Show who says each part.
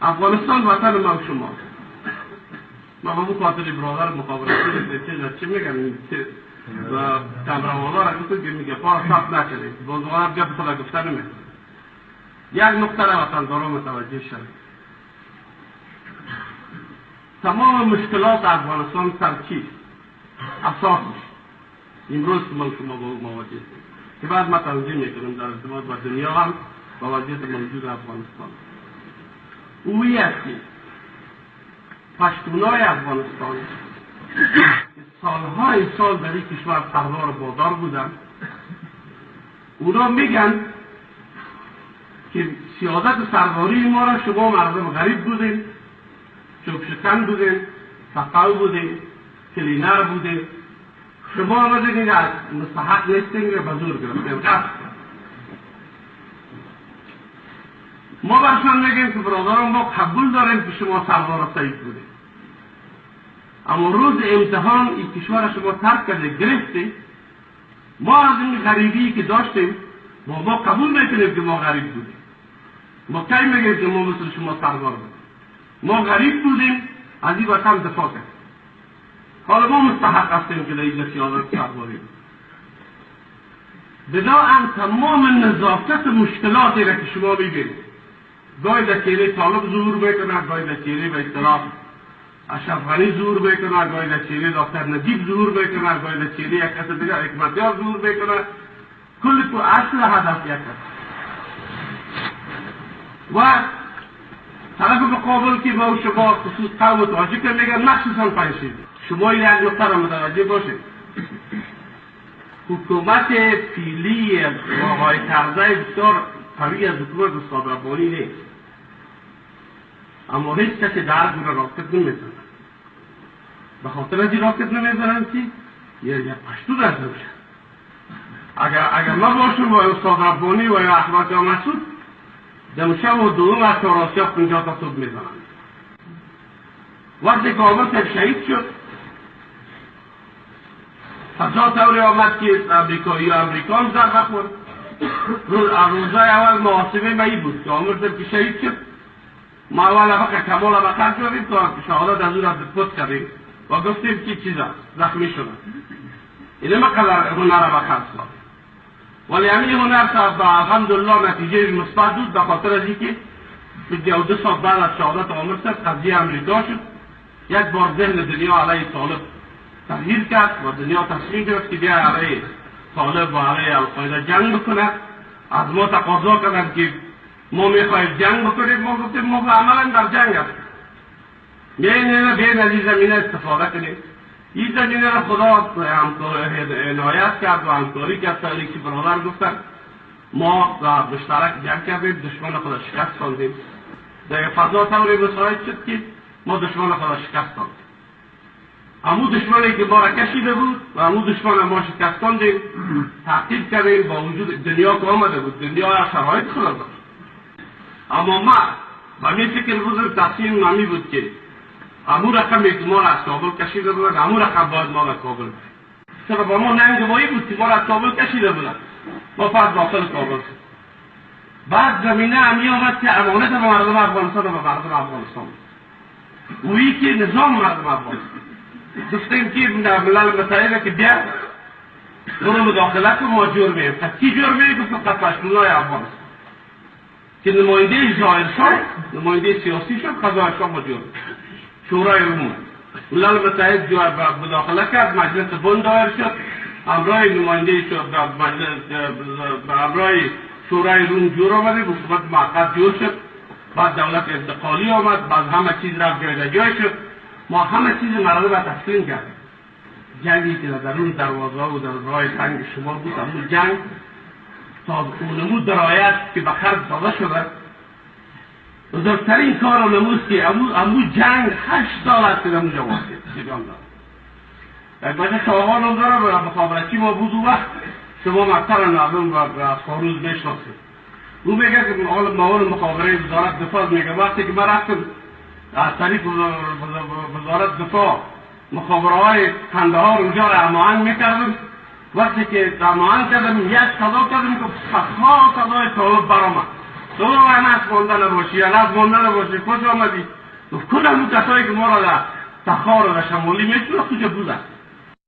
Speaker 1: افغانستان وطن ما و شما. ما با خاطر برادر مخابراتی چی میگن و کامراوالا را گفتم که میگه پا صاف نکنید بازوان جب خدا گفتن نمید یک نقطه را وطنداران متوجه شد. تمام مشکلات افغانستان سر چیست؟ اساسش امروز که ما شما با او مواجه که بعد ما توجیه میکنم در ارتباط با دنیا هم با وضعیت موجود افغانستان. اویی است که پشتونای افغانستان سالهای سال در این کشور سردار بازار بودن، اونا میگن که سیادت سرداری ما را شما مردم غریب بودین، چوبشکن بودین، سقاو بودین، کلینر بودین، شما را دیگه مستحق نیستین که بزرگ گرفتین. ما برشان میگیم که برادران ما قبول داریم که شما سردار سعید بودین، اما روز امتحان این کشور شما ترک کرده گرفته، ما از این غریبی که داشتیم ما قبول میکنیم که ما غریب بودیم. ما کی میگیم که ما مثل شما سردار بودیم؟ ما غریب بودیم، از این وطن دفاع کردیم. حالا ما مستحق هستیم که در این سیادت سرداری. بنابراین تمام نزاکت مشکلاتی را که شما میبینید، گاهی در چهره طالب ظهور میکنه، گاهی در چهره به اصطلاح اشرف غنی ظهور میکنه، گاهی در چهره دکتر نجیب ظهور میکنه، گاهی در چهره یک کس دیگر حکمتیار ظهور میکنه. کل تو اصل هدف یک است. و طرف مقابل که ما و شما خصوص قوم و تاجیک میگن مخصوصا پنشید، شما یک نقطه را متوجه باشید. حکومت فیلی آقای کرزی بسیار قوی از حکومت استاد ربانی نیست، اما هیچ کسی در گونه راکت نمیزنن. به خاطر از این راکت نمیزنن که یک پشتون از نمیشن. اگر ما باشیم با استاد ربانی و یا احمد جان مسعود دمشه و دوم از توراسیا 50 تا صبح میزنن. وقتی که آمد شهید شد، حتی طوری آمد که امریکایی و امریکان ضربه خورد. روزای اول محاسبه ما ای بود که آمد که شهید شد. ما اول فقط کمال بقر شدیم تا شهادت از اون را دفت کردیم و گفتیم که چیز است، زخمی شدن. اینه ما قدر هنر بقر شد. ولی همین هنر تا الحمدلله نتیجه مثبت بود، به خاطر از اینکه 2 سال بعد از شهادت عامر صاحب قضیه امریکا شد. یک بار ذهن دنیا علیه طالب تغییر کرد و دنیا تصمیم گرفت که بیا علیه طالب و علیه القاعده جنگ بکنه. از ما تقاضا کردند که ما میخواهیم جنگ بکنیم. ما گفتیم ما عملا در جنگ هستیم، میاییم بیاین از این زمینه استفاده کنیم. این زمینه را خدا عنایت کرد و همکاری کرد. سالی که برادر گفتن ما مشترک جنگ کردیم، دشمن خدا شکست دادیم. در فضا طوری مساعد شد که ما دشمن خدا شکست دادیم. همون دشمنی که ما را کشیده بود و همون دشمن ما شکست دادیم، تحقیق کردیم. با وجود دنیا که آمده بود، دنیا شرایط خدا داشت، اما ما با می فکر بودم تصمیم نامی بود که همون رقمی که ما را از کابل کشیده بودن، همون رقم باید ما را کابل بود. چرا با ما ننگوایی بود که ما را از کابل کشیده بودن، ما فرد داخل کابل شد. بعد زمینه همی آمد که امانت به مردم افغانستان و به مردم افغانستان اویی که نظام مردم افغانستان گفتیم که ملل متحده که بیا برو مداخلت و ما جور میم. پس کی جور میم؟ که فقط پشتونای افغانستان که نماینده ظاهر شد، نماینده سیاسی شد، قضای شد ما جور شورای عمومی ملل متحد جور مداخله کرد، مجلس بن دایر شد، همراه نماینده شد، همراه شورای روم جور آمده، حکومت موقت جور شد. بعد دولت انتقالی آمد، بعد همه چیز رفت جای شد. ما همه چیز مردم را تسلیم کردیم. جنگی که در اون دروازه و در راه تنگ شما بود، همون جنگ تا اونمو درایت که به خرج داده شده، بزرگترین کار اونموز که همون جنگ 8 سال است که در اونجا واقع جان داره. یک بچه شاهان هم داره و مخابرتی ما بود و وقت شما مقتر نظم و از خاروز بشناسید. او میگه که معاون مخابره وزارت دفاع میگه وقتی که من رفتم از طریق وزارت دفاع مخابره‌های کندهار اونجا را هماهنگ میکردم، وقتی که هماهنگ کردم یک صدا کردم که صدها صدای طالب برآمد. تو انس مانده نباشی، انس مانده نباشی، خوش آمدی. تو کدام کسایی که ما را در تخار و در شمالی میشونه کجا بودن؟